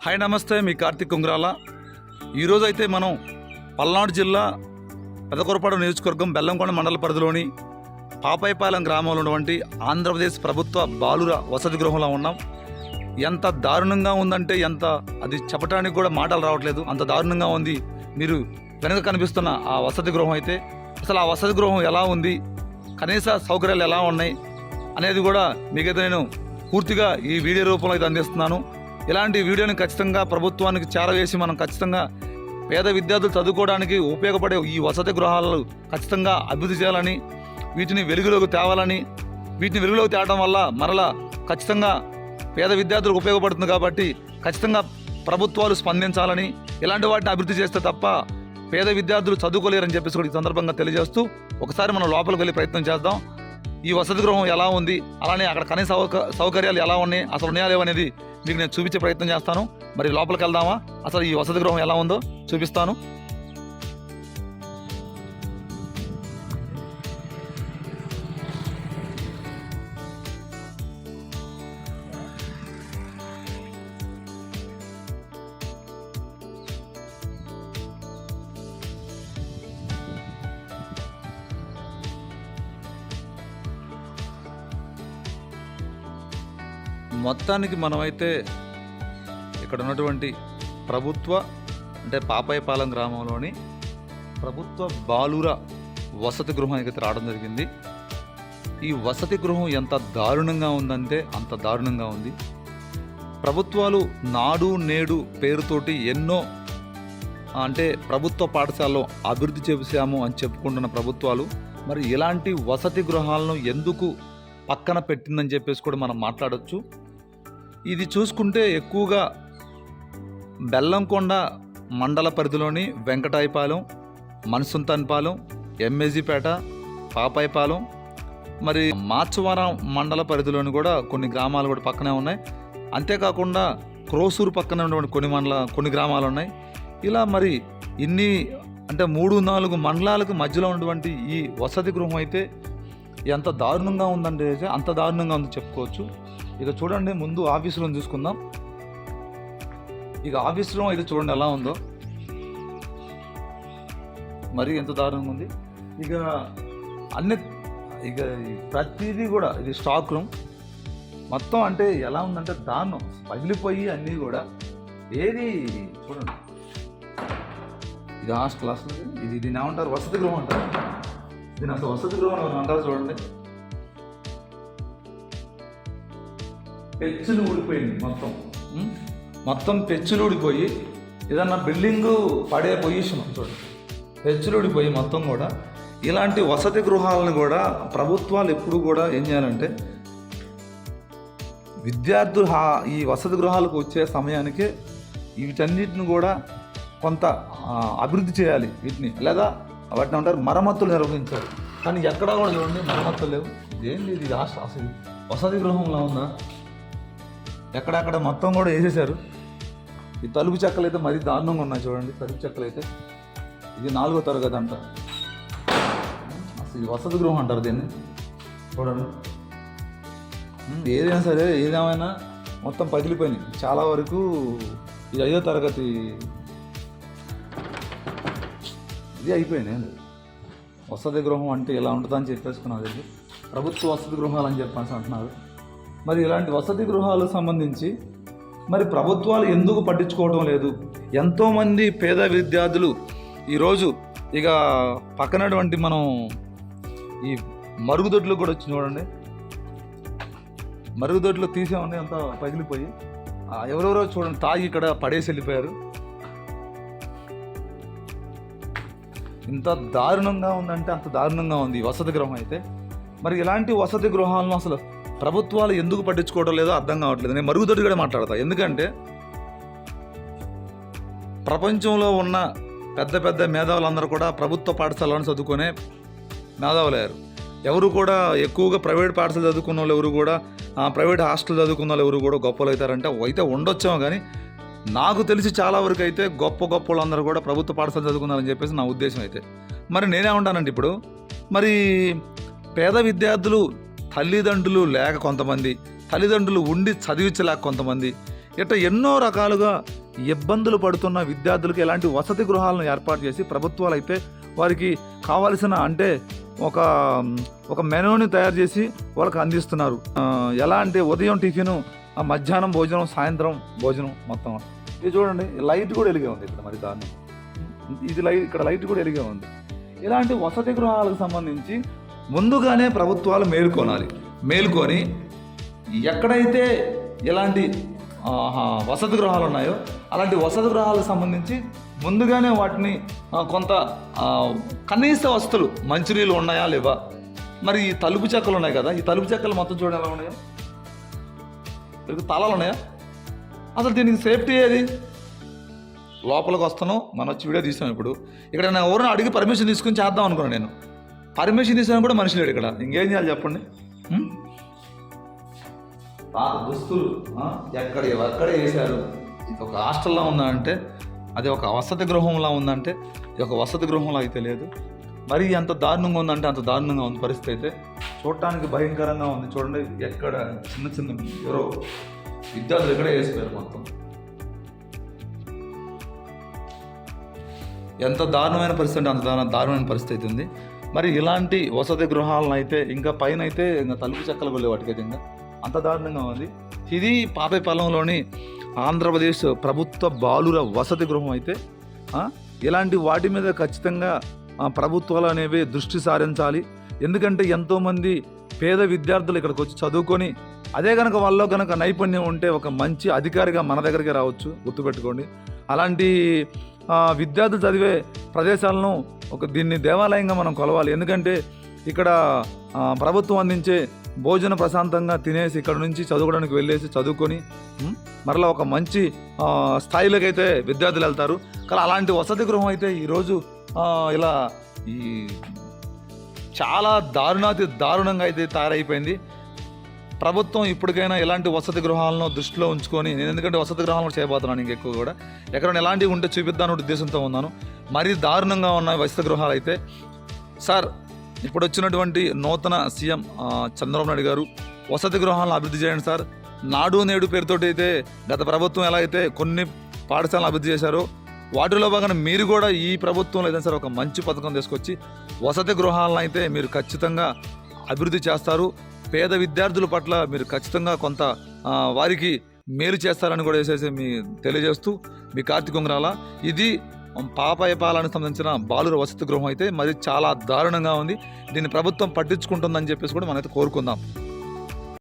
Hi నమస్తే, మీ కార్తిక్ కుంగ్రాల. ఈరోజు అయితే మనం పల్నాడు జిల్లా పెదకొరపాడు నియోజకవర్గం బెల్లంకొండ మండల పరిధిలోని పాపాయపాలెం గ్రామంలో ఉన్నటువంటి ఆంధ్రప్రదేశ్ ప్రభుత్వ బాలుర వసతి గృహంలో ఉన్నాం. ఎంత దారుణంగా ఉందంటే అది చెప్పడానికి కూడా మాటలు రావట్లేదు, అంత దారుణంగా ఉంది. మీరు వెనక కనిపిస్తున్న ఆ వసతి గృహం అయితే అసలు ఆ వసతి గృహం ఎలా ఉంది, కనీస సౌకర్యాలు ఎలా ఉన్నాయి అనేది కూడా మీకైతే నేను పూర్తిగా ఈ వీడియో రూపంలో అయితే అందిస్తున్నాను. ఇలాంటి వీడియోని ఖచ్చితంగా ప్రభుత్వానికి చేరవేసి మనం ఖచ్చితంగా పేద విద్యార్థులు చదువుకోవడానికి ఉపయోగపడే ఈ వసతి గృహాలను ఖచ్చితంగా అభివృద్ధి చేయాలని, వీటిని వెలుగులోకి తేవాలని, వీటిని వెలుగులోకి తేవడం వల్ల మరలా ఖచ్చితంగా పేద విద్యార్థులకు ఉపయోగపడుతుంది. కాబట్టి ఖచ్చితంగా ప్రభుత్వాలు స్పందించాలని, ఇలాంటి వాటిని అభివృద్ధి చేస్తే తప్ప పేద విద్యార్థులు చదువుకోలేరని చెప్పేసి కూడా ఈ సందర్భంగా తెలియజేస్తూ ఒకసారి మనం లోపలికి వెళ్ళి ప్రయత్నం చేద్దాం. ఈ వసతి గృహం ఎలా ఉంది, అలానే అక్కడ కనీస సౌకర్యాలు ఎలా ఉన్నాయి, అసలు ఉన్నాయా లేవనేది మీకు నేను చూపించే ప్రయత్నం చేస్తాను. మరి లోపలికి వెళ్దామా, అసలు ఈ వసతి గృహం ఎలా ఉందో చూపిస్తాను. మొత్తానికి మనమైతే ఇక్కడ ఉన్నటువంటి ప్రభుత్వ అంటే పాపాయపాలెం గ్రామంలోని ప్రభుత్వ బాలుర వసతి గృహానికి రావడం జరిగింది. ఈ వసతి గృహం ఎంత దారుణంగా ఉందంటే అంత దారుణంగా ఉంది. ప్రభుత్వాలు నాడు నేడు పేరుతోటి ఎన్నో అంటే ప్రభుత్వ పాఠశాలలో అభివృద్ధి చేశాము అని చెప్పుకుంటున్న ప్రభుత్వాలు మరి ఇలాంటి వసతి గృహాలను ఎందుకు పక్కన పెట్టిందని చెప్పేసి కూడా మనం మాట్లాడవచ్చు. ఇది చూసుకుంటే ఎక్కువగా బెల్లంకొండ మండల పరిధిలోని వెంకటాయపాలెం, మనసుంతన్పాలెం, ఎంఏజీపేట, పాపాయపాలెం, మరి మార్చవరం మండల పరిధిలోని కూడా కొన్ని గ్రామాలు కూడా పక్కనే ఉన్నాయి. అంతేకాకుండా క్రోసూరు పక్కన ఉన్నటువంటి కొన్ని గ్రామాలు ఉన్నాయి. ఇలా మరి ఇన్ని అంటే 3-4 మండలాలకు మధ్యలో ఉన్నటువంటి ఈ వసతి గృహం అయితే ఎంత దారుణంగా ఉందంటే అంత దారుణంగా ఉంది చెప్పుకోవచ్చు. ఇక చూడండి, ముందు ఆఫీస్ రూమ్ చూసుకుందాం. ఇక ఆఫీస్ రూమ్ అయితే చూడండి ఎలా ఉందో, మరి ఎంత దారుణంగా ఉంది. ఇక ప్రతిదీ కూడా ఇది స్టాక్ రూమ్ మొత్తం. అంటే ఎలా ఉందంటే దారుణం, పగిలిపోయి అన్నీ కూడా. ఏది చూడండి, ఇది హాస్టల్ అసలు దీన్ని ఏమంటారు, వసతి గృహం అంటారు. దీని అసలు వసతి గృహం ఎవరు అంటారు చూడండి. పెచ్చులు ఊడిపోయింది మొత్తం పెచ్చులు ఊడిపోయి ఏదన్నా బిల్డింగు పడే పొజిషన్ చూడండి. పెచ్చులు ఊడిపోయి మొత్తం కూడా. ఇలాంటి వసతి గృహాలను కూడా ప్రభుత్వాలు ఎప్పుడు కూడా ఏం చేయాలంటే విద్యార్థులు ఈ వసతి గృహాలకు వచ్చే సమయానికే వీటన్నిటిని కూడా కొంత అభివృద్ధి చేయాలి వీటిని, లేదా వాటిని అంటారు మరమ్మతులు నిర్వహించాలి. కానీ ఎక్కడా కూడా చూడండి మరమ్మతులు లేవు. ఏంటి ఇది అసలు వసతి గృహంలో ఉందా? ఎక్కడక్కడ మొత్తం కూడా వేసేసారు. ఈ తలుపు చెక్కలు అయితే మరీ దారుణంగా ఉన్నాయి చూడండి. తలుపు చెక్కలు అయితే ఇది 4వ తరగతి అంట. అసలు ఇది వసతి గృహం అంటారు దీన్ని చూడండి. ఏదైనా సరే ఏదేమైనా మొత్తం పగిలిపోయినాయి చాలా వరకు. ఇది 5వ తరగతి ఇది అయిపోయినాయి. వసతి గృహం అంటే ఇలా ఉంటుందని చెప్పేసుకున్నారు. ఇది ప్రభుత్వ వసతి గృహాలు అని చెప్పేసి అంటున్నారు. మరి ఇలాంటి వసతి గృహాలకు సంబంధించి మరి ప్రభుత్వాలు ఎందుకు పట్టించుకోవడం లేదు? ఎంతోమంది పేద విద్యార్థులు ఈరోజు ఇక పక్కనటువంటి మనం ఈ మరుగుదొడ్లు కూడా వచ్చి చూడండి. మరుగుదొడ్లు తీసేమండి అంత పగిలిపోయి ఎవరెవరో చూడండి తాగి ఇక్కడ పడేసి వెళ్ళిపోయారు. ఇంత దారుణంగా ఉందంటే అంత దారుణంగా ఉంది ఈ వసతి గృహం అయితే. మరి ఇలాంటి వసతి గృహాలను అసలు ప్రభుత్వాలు ఎందుకు పట్టించుకోవడం లేదో అర్థం కావట్లేదు. నేను మరుగుదొడ్డి కూడా మాట్లాడతా. ఎందుకంటే ప్రపంచంలో ఉన్న పెద్ద పెద్ద మేధావులందరూ కూడా ప్రభుత్వ పాఠశాలను చదువుకునే మేధావులయ్యారు. ఎవరు కూడా ఎక్కువగా ప్రైవేట్ పాఠశాల చదువుకున్న వాళ్ళు ఎవరు కూడా ప్రైవేట్ హాస్టల్ చదువుకున్న వాళ్ళు ఎవరు కూడా గొప్పలు అవుతారంటే అయితే ఉండొచ్చాము. కానీ నాకు తెలిసి చాలా వరకు అయితే గొప్ప వాళ్ళందరూ కూడా ప్రభుత్వ పాఠశాల చదువుకున్నారని చెప్పేసి నా ఉద్దేశం అయితే. మరి నేనేమంటానంటే ఇప్పుడు మరి పేద విద్యార్థులు తల్లిదండ్రులు లేక కొంతమంది, తల్లిదండ్రులు ఉండి చదివించలేక కొంతమంది, ఇట్లా ఎన్నో రకాలుగా ఇబ్బందులు పడుతున్న విద్యార్థులకు ఎలాంటి వసతి గృహాలను ఏర్పాటు చేసి ప్రభుత్వాలు అయితే వారికి కావాల్సిన అంటే ఒక మెనూని తయారు చేసి వాళ్ళకి అందిస్తున్నారు. ఎలా అంటే ఉదయం టిఫిను, మధ్యాహ్నం భోజనం, సాయంత్రం భోజనం మొత్తం. ఇది చూడండి, లైట్ కూడా వెలిగే ఉంది ఇక్కడ, మరి దాన్ని ఇది ఇక్కడ లైట్ కూడా వెలిగే ఉంది. ఇలాంటి వసతి గృహాలకు సంబంధించి ముందుగానే ప్రభుత్వాలు మేల్కొని ఎక్కడైతే ఎలాంటి వసతి గృహాలు ఉన్నాయో అలాంటి వసతి గృహాలకు సంబంధించి ముందుగానే వాటిని కొంత కనీస వసతులు, మంచినీళ్ళు ఉన్నాయా లేవా, మరి ఈ తలుపు చెక్కలు ఉన్నాయి కదా, ఈ తలుపు చెక్కలు మొత్తం చూడండి ఎలా ఉన్నాయో, తాళాలు ఉన్నాయా, అసలు దీనికి సేఫ్టీ ఏది? లోపలికి వస్తాను, మనం వచ్చి వీడియో తీసాం. ఇప్పుడు ఇక్కడ నేను ఎవరైనా అడిగి పర్మిషన్ తీసుకుని చేద్దాం అనుకున్నాను. నేను పర్మిషన్ తీసుకుని కూడా మనిషి లేడు ఇక్కడ, ఇంకేం చేయాలి చెప్పండి? పాత దుస్తులు ఎక్కడే వేశారు. ఇది ఒక హాస్టల్లా ఉందా అంటే, అది ఒక వసతి గృహంలా ఉందంటే ఇది ఒక వసతి గృహంలో అయితే లేదు. మరి ఎంత దారుణంగా ఉందంటే అంత దారుణంగా ఉంది పరిస్థితి. అయితే చూడటానికి భయంకరంగా ఉంది. చూడండి, ఎక్కడ చిన్న ఎవరో విద్యార్థులు ఎక్కడే వేసిపోయారు మొత్తం. ఎంత దారుణమైన పరిస్థితి అంటే అంత దారుణమైన పరిస్థితి ఉంది. మరి ఇలాంటి వసతి గృహాలను అయితే ఇంకా పైన అయితే ఇంకా తలుపు చెక్కలు వెళ్ళే వాటికైతే ఇంకా అంత దారుణంగా ఉంది. ఇది పాపేపాలెంలోని ఆంధ్రప్రదేశ్ ప్రభుత్వ బాలుర వసతి గృహం. అయితే ఇలాంటి వాటి మీద ఖచ్చితంగా ప్రభుత్వాలు అనేవి దృష్టి సారించాలి. ఎందుకంటే ఎంతోమంది పేద విద్యార్థులు ఇక్కడికి వచ్చి చదువుకొని అదే కనుక వాళ్ళలో కనుక నైపుణ్యం ఉంటే ఒక మంచి అధికారిగా మన దగ్గరికి రావచ్చు, గుర్తుపెట్టుకోండి. అలాంటి విద్యార్థులు చదివే ప్రదేశాలను దీన్ని దేవాలయంగా మనం కొలవాలి. ఎందుకంటే ఇక్కడ ప్రభుత్వం అందించే భోజనం ప్రశాంతంగా తినేసి ఇక్కడ నుంచి చదువుకోవడానికి వెళ్ళేసి చదువుకొని మరలా ఒక మంచి స్థాయిలోకి అయితే విద్యార్థులు వెళ్తారు. కానీ అలాంటి వసతి గృహం అయితే ఈరోజు ఇలా ఈ చాలా దారుణంగా అయితే తయారైపోయింది. ప్రభుత్వం ఇప్పటికైనా ఇలాంటి వసతి గృహాలను దృష్టిలో ఉంచుకొని, నేను ఎందుకంటే వసతి గృహాలను చేయబోతున్నాను ఇంకెక్కువ కూడా, ఎక్కడైనా ఎలాంటివి ఉంటే చూపిద్దాను ఉద్దేశంతో ఉన్నాను. మరీ దారుణంగా ఉన్న వసతి గృహాలు అయితే సార్ ఇప్పుడు వచ్చినటువంటి నూతన సీఎం చంద్రబాబు నాయుడు గారు వసతి గృహాలను అభివృద్ధి చేయండి సార్. నాడు నేడు పేరుతోటి అయితే గత ప్రభుత్వం ఎలా అయితే కొన్ని పాఠశాలను అభివృద్ధి చేశారో వాటిలో భాగంగా మీరు కూడా ఈ ప్రభుత్వంలో ఏదైనా సరే ఒక మంచి పథకం తీసుకొచ్చి వసతి గృహాలను అయితే మీరు ఖచ్చితంగా అభివృద్ధి చేస్తారు. పేద విద్యార్థుల పట్ల మీరు ఖచ్చితంగా కొంత వారికి మేలు చేస్తారని కూడా వేసేసి మీ తెలియజేస్తూ మీ కార్తీక్ ఉంగరాల. ఇది పాపేపాలెంకి సంబంధించిన బాలుర వసతి గృహం అయితే మరి చాలా దారుణంగా ఉంది. దీన్ని ప్రభుత్వం పట్టించుకుంటుందని చెప్పేసి కూడా మనమైతే కోరుకుందాం.